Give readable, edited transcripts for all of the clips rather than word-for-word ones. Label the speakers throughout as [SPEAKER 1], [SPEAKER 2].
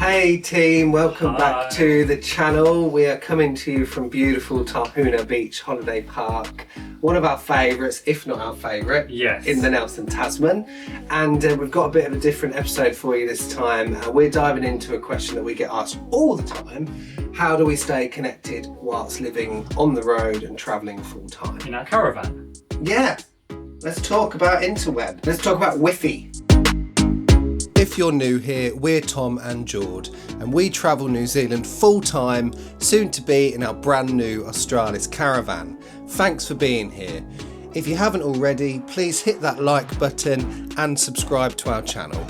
[SPEAKER 1] Hey team, welcome back to the channel. We are coming to you from beautiful Tahuna Beach Holiday Park. One of our favourites, if not our favourite, in the Nelson Tasman. And we've got a bit of a different episode for you this time. We're diving into a question that we get asked all the time. How do we stay connected whilst living on the road and travelling full time?
[SPEAKER 2] In our caravan.
[SPEAKER 1] Yeah, let's talk about interweb. Let's talk about Wi-Fi. If you're new here, we're Tom and George, and we travel New Zealand full-time, soon to be in our brand new Australis caravan. Thanks for being here. If you haven't already, please hit that like button and subscribe to our channel.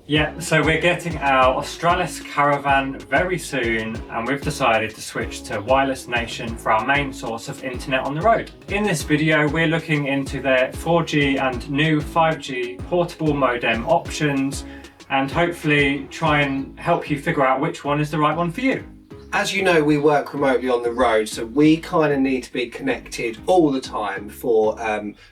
[SPEAKER 2] Yeah, so we're getting our Australis caravan very soon, and we've decided to switch to Wireless Nation for our main source of internet on the road. In this video, we're looking into their 4G and new 5G portable modem options, and hopefully try and help you figure out which one is the right one for you.
[SPEAKER 1] As you know, we work remotely on the road, so we kind of need to be connected all the time for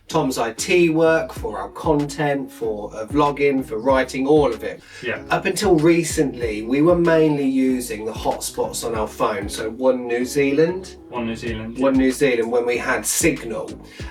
[SPEAKER 1] Tom's IT work, for our content, for vlogging, for writing, all of it.
[SPEAKER 2] Yeah.
[SPEAKER 1] Up until recently, we were mainly using the hotspots on our phone, so One New Zealand.
[SPEAKER 2] One New Zealand.
[SPEAKER 1] One New Zealand when we had signal.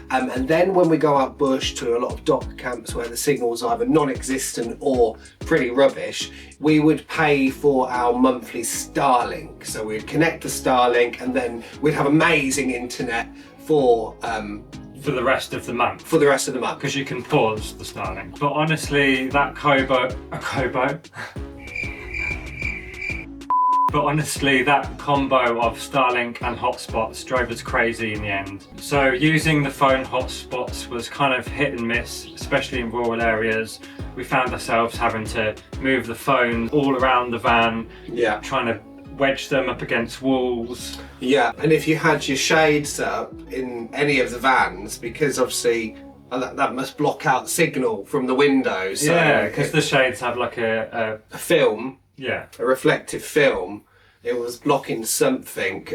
[SPEAKER 1] And then when we go out bush to a lot of dock camps where the signal's either non-existent or pretty rubbish, we would pay for our monthly Starlink. So we'd connect the Starlink and then we'd have amazing internet for
[SPEAKER 2] the rest of the month.
[SPEAKER 1] For the rest of the month.
[SPEAKER 2] Because you can pause the Starlink. But honestly, that But honestly, that combo of Starlink and hotspots drove us crazy in the end. So using the phone hotspots was kind of hit and miss, especially in rural areas. We found ourselves having to move the phone all around the van, trying to wedge them up against walls.
[SPEAKER 1] Yeah, and if you had your shades up in any of the vans, because obviously that must block out signal from the windows. So
[SPEAKER 2] yeah, because the shades have like a
[SPEAKER 1] film.
[SPEAKER 2] Yeah.
[SPEAKER 1] A reflective film. It was blocking something.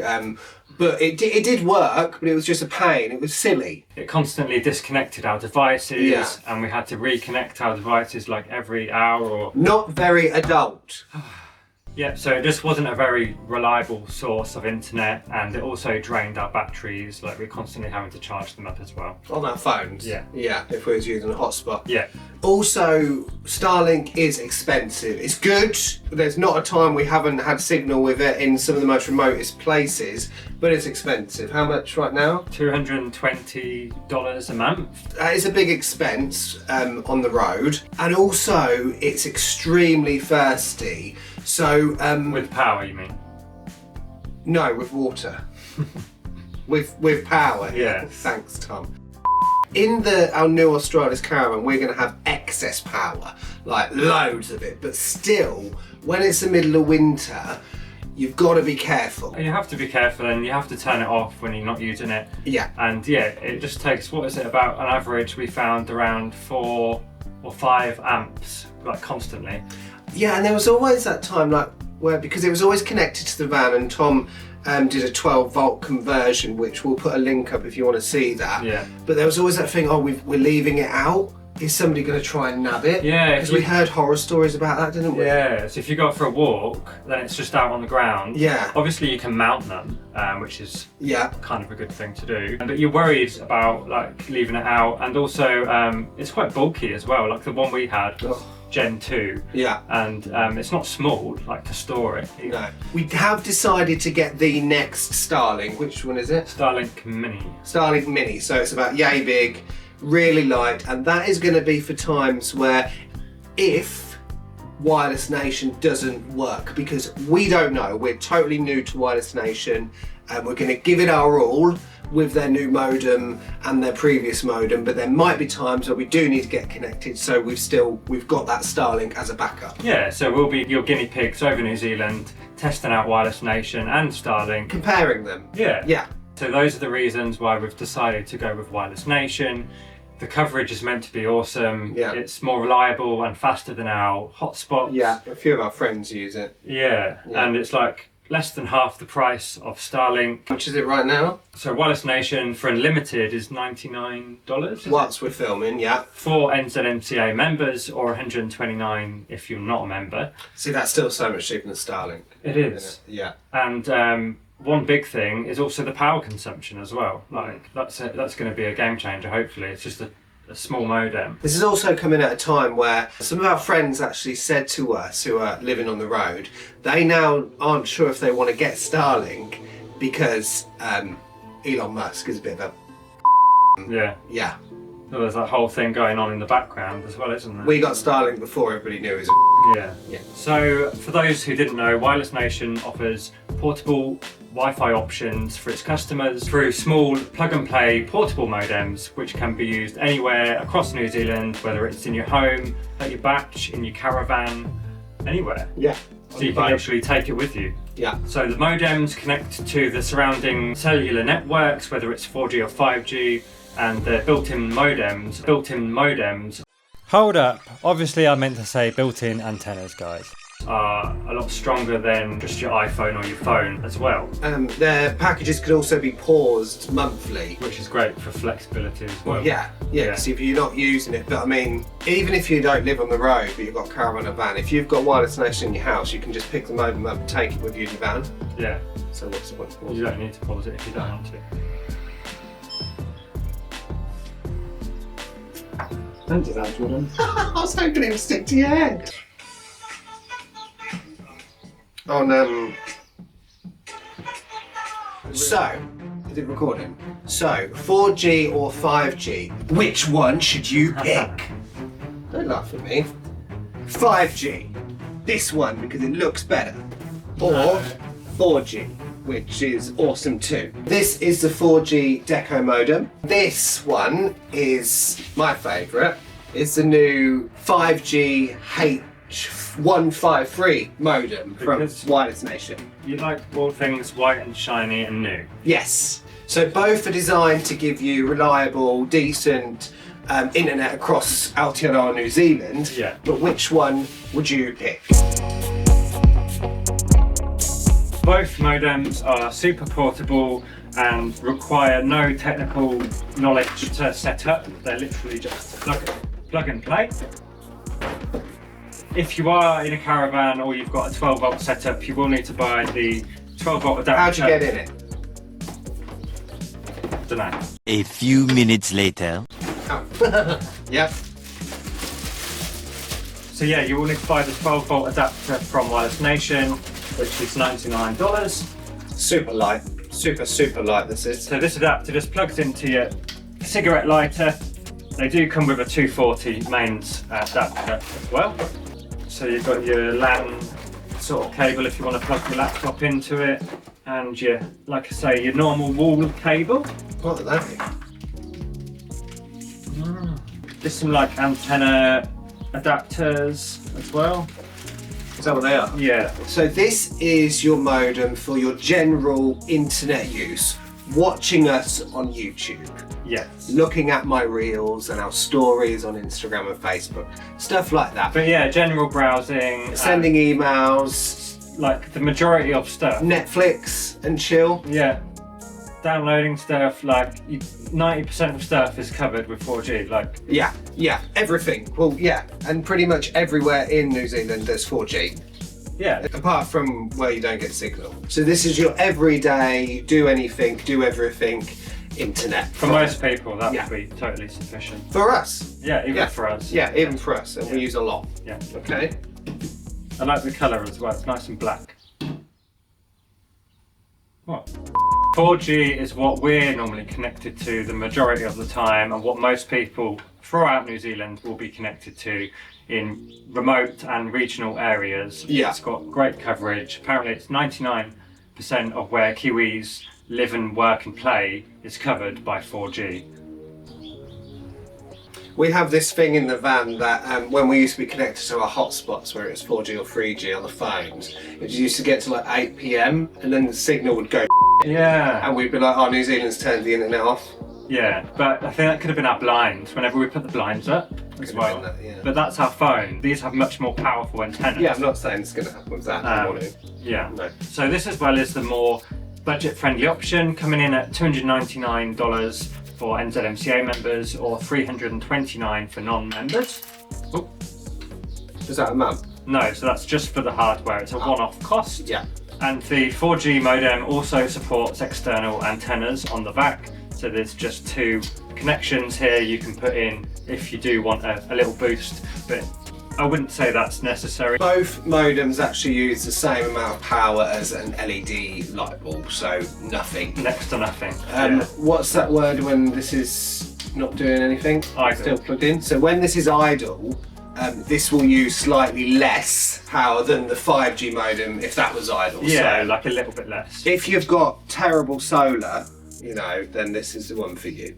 [SPEAKER 1] But it did work, but it was just a pain. It was silly.
[SPEAKER 2] It constantly disconnected our devices, and we had to reconnect our devices like every hour or...
[SPEAKER 1] Not very adult.
[SPEAKER 2] Yeah, so it just wasn't a very reliable source of internet, and it also drained our batteries. Like, we're constantly having to charge them up as well.
[SPEAKER 1] On our phones?
[SPEAKER 2] Yeah.
[SPEAKER 1] Yeah, if we was using a hotspot.
[SPEAKER 2] Yeah.
[SPEAKER 1] Also, Starlink is expensive. It's good. There's not a time we haven't had signal with it in some of the most remotest places, but it's expensive. How much right now?
[SPEAKER 2] $220 a month.
[SPEAKER 1] That is a big expense on the road. And also, it's extremely thirsty. So
[SPEAKER 2] with power, you mean?
[SPEAKER 1] No, with water. with power.
[SPEAKER 2] Yeah.
[SPEAKER 1] Thanks, Tom. In our new Australis caravan, we're going to have excess power, like loads of it. But still, when it's the middle of winter, you've got to be careful.
[SPEAKER 2] You have to be careful, and you have to turn it off when you're not using it.
[SPEAKER 1] Yeah.
[SPEAKER 2] And yeah, it just takes, what is it, about on average we found around 4 or 5 amps, like constantly.
[SPEAKER 1] Yeah, and there was always that time, like, where, because it was always connected to the van, and Tom did a 12-volt conversion, which we'll put a link up if you want to see that.
[SPEAKER 2] Yeah.
[SPEAKER 1] But there was always that thing, oh, we're leaving it out. Is somebody going to try and nab it?
[SPEAKER 2] Yeah.
[SPEAKER 1] Because we heard horror stories about that, didn't we?
[SPEAKER 2] Yeah, so if you go for a walk, then it's just out on the ground.
[SPEAKER 1] Yeah.
[SPEAKER 2] Obviously you can mount them, which is kind of a good thing to do. But you're worried about like leaving it out, and also it's quite bulky as well. Like the one we had was Gen 2.
[SPEAKER 1] Yeah.
[SPEAKER 2] And it's not small, like, to store it.
[SPEAKER 1] No. We have decided to get the next Starlink. Which one is it?
[SPEAKER 2] Starlink Mini.
[SPEAKER 1] Starlink Mini. So it's about yay big, really light, and that is going to be for times where if Wireless Nation doesn't work, because we don't know. We're totally new to Wireless Nation, and we're going to give it our all with their new modem and their previous modem, but there might be times where we do need to get connected, so we've got that Starlink as a backup.
[SPEAKER 2] Yeah, so we'll be your guinea pigs over New Zealand, testing out Wireless Nation and Starlink.
[SPEAKER 1] Comparing them.
[SPEAKER 2] Yeah.
[SPEAKER 1] Yeah.
[SPEAKER 2] So those are the reasons why we've decided to go with Wireless Nation. The coverage is meant to be awesome.
[SPEAKER 1] Yeah.
[SPEAKER 2] It's more reliable and faster than our hotspot.
[SPEAKER 1] Yeah, a few of our friends use it.
[SPEAKER 2] Yeah, and it's like less than half the price of Starlink.
[SPEAKER 1] How much is it right now?
[SPEAKER 2] So Wireless Nation for unlimited is $99.
[SPEAKER 1] Whilst we're filming, yeah.
[SPEAKER 2] For NZMCA members, or $129 if you're not a member.
[SPEAKER 1] See, that's still so much cheaper than Starlink.
[SPEAKER 2] It is.
[SPEAKER 1] Yeah.
[SPEAKER 2] And one big thing is also the power consumption as well. Like that's going to be a game changer. Hopefully, it's just a small modem.
[SPEAKER 1] This is also coming at a time where some of our friends actually said to us, who are living on the road, they now aren't sure if they want to get Starlink because Elon Musk is a bit of a yeah.
[SPEAKER 2] So there's that whole thing going on in the background as well, isn't there?
[SPEAKER 1] We got Starlink before everybody knew it was
[SPEAKER 2] yeah. So for those who didn't know, Wireless Nation offers portable Wi-Fi options for its customers through small plug-and-play portable modems, which can be used anywhere across New Zealand, whether it's in your home, at your batch, in your caravan, anywhere.
[SPEAKER 1] Yeah.
[SPEAKER 2] So you can actually take it with you.
[SPEAKER 1] Yeah.
[SPEAKER 2] So the modems connect to the surrounding cellular networks, whether it's 4G or 5G, and the built-in modems. Hold up, obviously I meant to say built-in antennas, guys. Are a lot stronger than just your iPhone or your phone as well.
[SPEAKER 1] Their packages can also be paused monthly,
[SPEAKER 2] which is great for flexibility as well.
[SPEAKER 1] Yeah, because if you're not using it, but I mean, even if you don't live on the road but you've got a caravan or van, if you've got Wireless Nation in your house, you can just pick the modem up and take it with you in your van.
[SPEAKER 2] Yeah.
[SPEAKER 1] So what's the point of pausing?
[SPEAKER 2] You don't need to pause it if you don't want to.
[SPEAKER 3] Don't do that, Jordan.
[SPEAKER 1] I was hoping it would stick to your head. So, is it recording? So, 4G or 5G? Which one should you pick? Don't laugh at me. 5G. This one because it looks better. Or 4G, which is awesome too. This is the 4G Deco modem. This one is my favourite. It's the new 5G H153 modem from Wireless Nation.
[SPEAKER 2] You like all things white and shiny and new.
[SPEAKER 1] Yes. So both are designed to give you reliable, decent internet across Aotearoa, New Zealand.
[SPEAKER 2] Yeah.
[SPEAKER 1] But which one would you pick?
[SPEAKER 2] Both modems are super portable and require no technical knowledge to set up. They're literally just plug and play. If you are in a caravan or you've got a 12 volt setup, you will need to buy the 12 volt adapter.
[SPEAKER 1] How'd you get in it?
[SPEAKER 2] Dunno.
[SPEAKER 4] A few minutes later.
[SPEAKER 1] Oh. Yep.
[SPEAKER 2] So yeah, you will need to buy the 12 volt adapter from Wireless Nation, which is $99.
[SPEAKER 1] Super light. Super light this is.
[SPEAKER 2] So this adapter just plugs into your cigarette lighter. They do come with a 240 mains adapter as well. So you've got your LAN sort of cable if you want to plug your laptop into it, and your, like I say, your normal wall cable.
[SPEAKER 1] What are they?
[SPEAKER 2] Just some like antenna adapters as well.
[SPEAKER 1] Is that what they are?
[SPEAKER 2] Yeah.
[SPEAKER 1] So this is your modem for your general internet use. Watching us on YouTube.
[SPEAKER 2] Yes.
[SPEAKER 1] Looking at my reels and our stories on Instagram and Facebook. Stuff like that.
[SPEAKER 2] But yeah, general browsing.
[SPEAKER 1] Sending emails.
[SPEAKER 2] Like the majority of stuff.
[SPEAKER 1] Netflix and chill.
[SPEAKER 2] Yeah. Downloading stuff, like 90% of stuff is covered with 4G. Like
[SPEAKER 1] Yeah, everything. Well, yeah, and pretty much everywhere in New Zealand there's 4G.
[SPEAKER 2] yeah.
[SPEAKER 1] Apart from where you don't get signal. So this is your everyday, do anything, do everything internet.
[SPEAKER 2] For most people, that would be totally sufficient.
[SPEAKER 1] For us.
[SPEAKER 2] Yeah, even for us.
[SPEAKER 1] Yeah, even for us, and we use a lot.
[SPEAKER 2] Yeah.
[SPEAKER 1] Okay.
[SPEAKER 2] I like the colour as well. It's nice and black. What? 4G is what we're normally connected to the majority of the time, and what most people throughout New Zealand will be connected to in remote and regional areas.
[SPEAKER 1] Yeah.
[SPEAKER 2] It's got great coverage. Apparently it's 99% of where Kiwis live and work and play is covered by 4G.
[SPEAKER 1] We have this thing in the van that when we used to be connected to our hotspots, where it was 4G or 3G on the phones, it used to get to like 8 PM and then the signal would go
[SPEAKER 2] Yeah.
[SPEAKER 1] and we'd be like, oh, New Zealand's turned the internet off.
[SPEAKER 2] Yeah, but I think that could have been our blinds whenever we put the blinds up as well.
[SPEAKER 1] That, yeah.
[SPEAKER 2] But that's our phone. These have much more powerful antennas.
[SPEAKER 1] Yeah, I'm not saying it's going to happen with that.
[SPEAKER 2] Yeah.
[SPEAKER 1] No.
[SPEAKER 2] So this as well is the more budget-friendly option, coming in at $299 for NZMCA members or $329 for non-members. Oh,
[SPEAKER 1] Is that a month?
[SPEAKER 2] no, so that's just for the hardware. It's a one-off cost.
[SPEAKER 1] Yeah.
[SPEAKER 2] And the 4G modem also supports external antennas on the back. So there's just 2 connections here you can put in if you do want a little boost, but I wouldn't say that's necessary.
[SPEAKER 1] Both modems actually use the same amount of power as an LED light bulb, so nothing.
[SPEAKER 2] Next to nothing. Yeah.
[SPEAKER 1] What's that word when this is not doing anything?
[SPEAKER 2] Idle.
[SPEAKER 1] Still plugged in. So when this is idle, this will use slightly less power than the 5G modem if that was idle.
[SPEAKER 2] Yeah,
[SPEAKER 1] so
[SPEAKER 2] like a little bit less.
[SPEAKER 1] if you've got terrible solar, you know, then this is the one for you.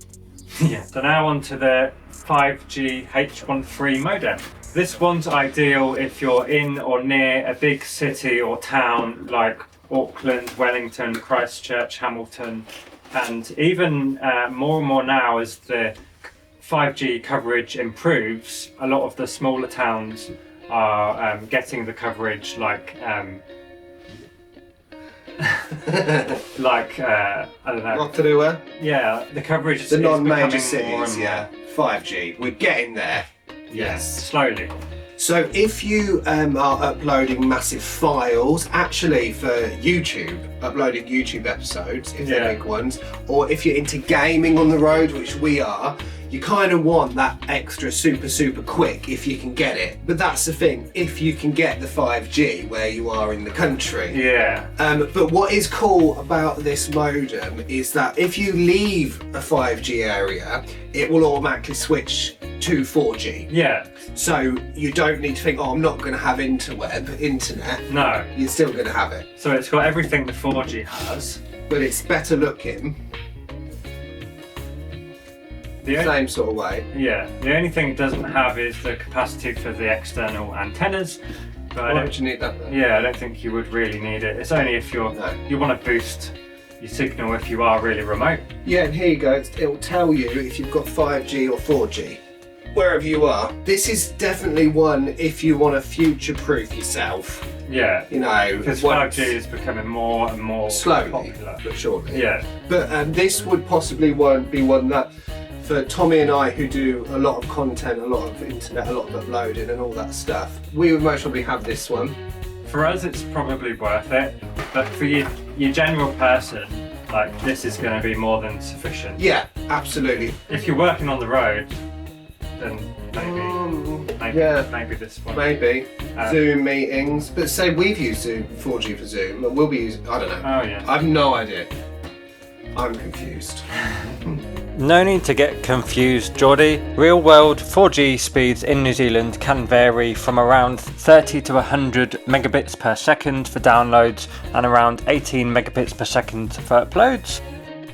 [SPEAKER 2] Yeah. So now on to the 5G H13 modem. This one's ideal if you're in or near a big city or town like Auckland, Wellington, Christchurch, Hamilton, and even more and more now as the 5G coverage improves, a lot of the smaller towns are getting the coverage like I don't know.
[SPEAKER 1] Rotorua,
[SPEAKER 2] Yeah, the coverage
[SPEAKER 1] the
[SPEAKER 2] is
[SPEAKER 1] non-major
[SPEAKER 2] becoming more
[SPEAKER 1] cities,
[SPEAKER 2] and
[SPEAKER 1] yeah. 5G, we're getting there.
[SPEAKER 2] Yes, slowly.
[SPEAKER 1] So if you are uploading massive files, actually for YouTube, uploading YouTube episodes, if they're big ones, or if you're into gaming on the road, which we are, you kind of want that extra super quick if you can get it. But that's the thing, if you can get the 5G where you are in the country.
[SPEAKER 2] Yeah.
[SPEAKER 1] But what is cool about this modem is that if you leave a 5G area, it will automatically switch to 4G.
[SPEAKER 2] Yeah.
[SPEAKER 1] So you don't need to think, oh, I'm not going to have internet.
[SPEAKER 2] No.
[SPEAKER 1] You're still going to have it.
[SPEAKER 2] So it's got everything the 4G has.
[SPEAKER 1] But it's better looking, same sort of way.
[SPEAKER 2] Yeah. The only thing it doesn't have is the capacity for the external antennas. But
[SPEAKER 1] Why would you need that then?
[SPEAKER 2] Yeah, I don't think you would really need it. It's only if you want to boost your signal if you are really remote.
[SPEAKER 1] Yeah, and here you go. It'll tell you if you've got 5G or 4G. Wherever you are. This is definitely one if you want to future-proof yourself.
[SPEAKER 2] Yeah.
[SPEAKER 1] You know,
[SPEAKER 2] because 5G is becoming more and more
[SPEAKER 1] slowly,
[SPEAKER 2] popular.
[SPEAKER 1] but surely.
[SPEAKER 2] Yeah.
[SPEAKER 1] But this would possibly be one that, for Tommy and I, who do a lot of content, a lot of internet, a lot of uploading and all that stuff, we would most probably have this one.
[SPEAKER 2] For us, it's probably worth it, but for your general person, like, this is going to be more than sufficient.
[SPEAKER 1] Yeah, absolutely.
[SPEAKER 2] If you're working on the road, then maybe this one.
[SPEAKER 1] Maybe. Zoom meetings, but say we've used Zoom, 4G for Zoom, and we'll be using, I don't know.
[SPEAKER 2] Oh yeah.
[SPEAKER 1] I have no idea. I'm confused.
[SPEAKER 2] No need to get confused, Geordie. Real world 4G speeds in New Zealand can vary from around 30 to 100 megabits per second for downloads and around 18 megabits per second for uploads.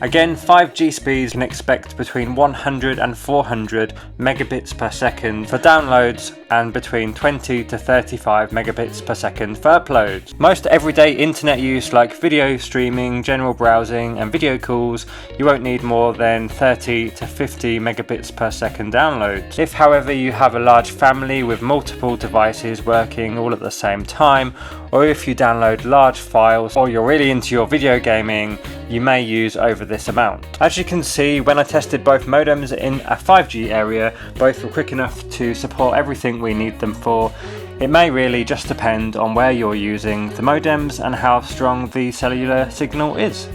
[SPEAKER 2] Again, 5G speeds can expect between 100 and 400 megabits per second for downloads and between 20 to 35 megabits per second for uploads. Most everyday internet use like video streaming, general browsing and video calls, you won't need more than 30 to 50 megabits per second downloads. If however you have a large family with multiple devices working all at the same time, or if you download large files or you're really into your video gaming, you may use over this amount. As you can see, when I tested both modems in a 5G area, both were quick enough to support everything we need them for. It may really just depend on where you're using the modems and how strong the cellular signal is.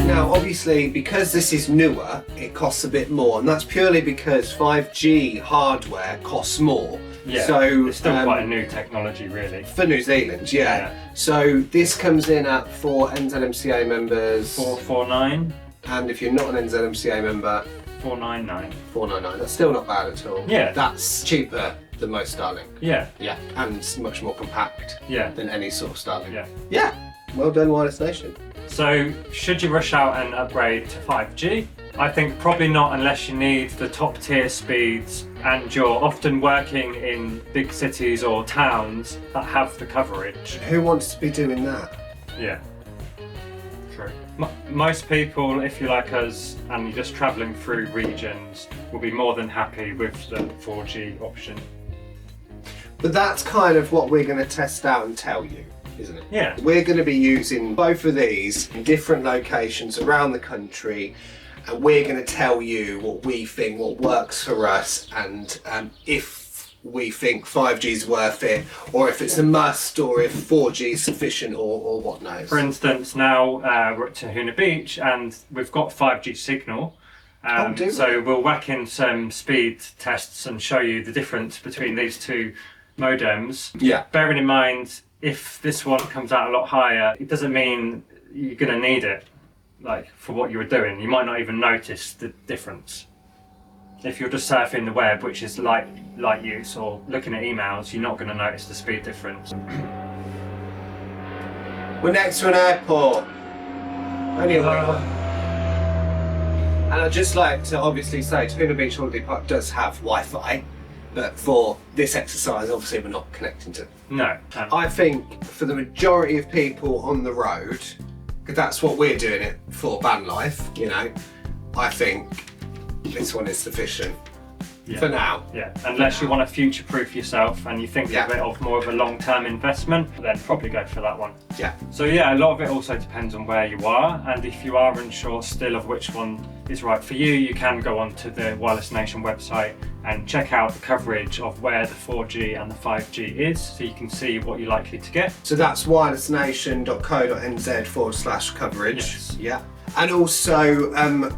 [SPEAKER 1] Now, obviously, because this is newer, it costs a bit more, and that's purely because 5G hardware costs more.
[SPEAKER 2] Yeah,
[SPEAKER 1] so
[SPEAKER 2] it's still quite a new technology, really.
[SPEAKER 1] For New Zealand, yeah. So this comes in at, for NZMCA members,
[SPEAKER 2] $449,
[SPEAKER 1] and if you're not an NZMCA member,
[SPEAKER 2] $499.
[SPEAKER 1] $499. That's still not bad at all.
[SPEAKER 2] Yeah.
[SPEAKER 1] That's cheaper than most Starlink.
[SPEAKER 2] Yeah.
[SPEAKER 1] Yeah, and much more compact.
[SPEAKER 2] Yeah.
[SPEAKER 1] Than any sort of Starlink.
[SPEAKER 2] Yeah.
[SPEAKER 1] Yeah. Well done, Wireless Nation.
[SPEAKER 2] So, should you rush out and upgrade to 5G? I think probably not unless you need the top tier speeds and you're often working in big cities or towns that have the coverage.
[SPEAKER 1] Who wants to be doing that?
[SPEAKER 2] Yeah. True. Most people, if you're like us and you're just travelling through regions, will be more than happy with the 4G option.
[SPEAKER 1] But that's kind of what we're going to test out and tell you, isn't it?
[SPEAKER 2] Yeah.
[SPEAKER 1] We're going to be using both of these in different locations around the country, and we're going to tell you what we think, what works for us, and if we think 5G is worth it, or if it's a must, or if 4G is sufficient, or what knows.
[SPEAKER 2] For instance, now we're at Tahuna Beach and we've got 5G signal. So we'll whack in some speed tests and show you the difference between these two modems.
[SPEAKER 1] Yeah.
[SPEAKER 2] Bearing in mind, if this one comes out a lot higher, it doesn't mean you're going to need it, like for what you were doing. You might not even notice the difference. If you're just surfing the web, which is light use, or looking at emails, you're not going to notice the speed difference.
[SPEAKER 1] We're next to an airport. Only a wee one. And I'd just like to obviously say, Tahuna Beach Holiday Park does have Wi-Fi, but for this exercise, obviously we're not connecting to.
[SPEAKER 2] No.
[SPEAKER 1] I think for the majority of people on the road, because that's what we're doing it for, van life, you know, I think this one is sufficient for now.
[SPEAKER 2] Yeah, unless you want to future-proof yourself and you think of it of more of a long-term investment, then probably go for that one.
[SPEAKER 1] Yeah.
[SPEAKER 2] So yeah, a lot of it also depends on where you are, and if you are unsure still of which one is right for you, you can go onto the Wireless Nation website and check out the coverage of where the 4G and the 5G is, so you can see what you're likely to get.
[SPEAKER 1] So that's wirelessnation.co.nz/coverage.
[SPEAKER 2] Yes.
[SPEAKER 1] Yeah. And also,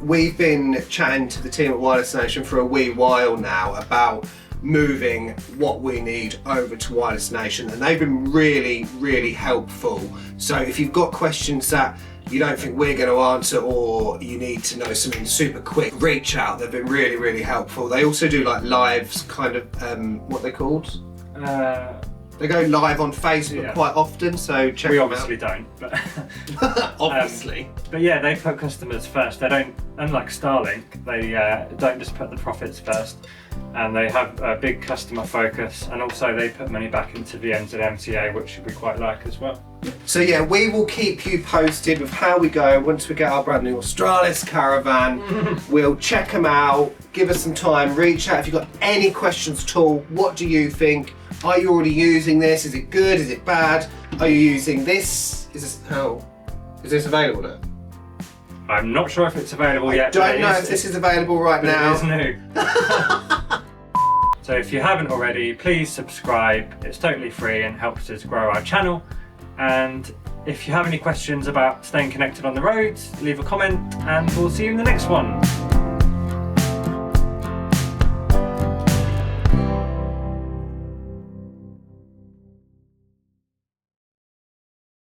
[SPEAKER 1] we've been chatting to the team at Wireless Nation for a wee while now about moving what we need over to Wireless Nation, and they've been really, really helpful. So if you've got questions that you don't think we're going to answer, or you need to know something super quick, reach out. They've been really, really helpful. They also do like lives, kind of, what they're called? They go live on Facebook quite often, so check them out.
[SPEAKER 2] We obviously don't, but
[SPEAKER 1] obviously.
[SPEAKER 2] But yeah, they put customers first. They don't, unlike Starlink, they don't just put the profits first, and they have a big customer focus, and also they put money back into the NZMCA, which we quite like as well.
[SPEAKER 1] So yeah, we will keep you posted with how we go once we get our brand new Australis caravan. We'll check them out, give us some time, reach out if you've got any questions at all. What do you think? Are you already using this? Is it good? Is it bad? Are you using this? Is this available now?
[SPEAKER 2] I'm not sure if it's available yet.
[SPEAKER 1] I don't know if this is available right now.
[SPEAKER 2] It is new. So if you haven't already, please subscribe. It's totally free and helps us grow our channel. And if you have any questions about staying connected on the road, leave a comment and we'll see you in the next one.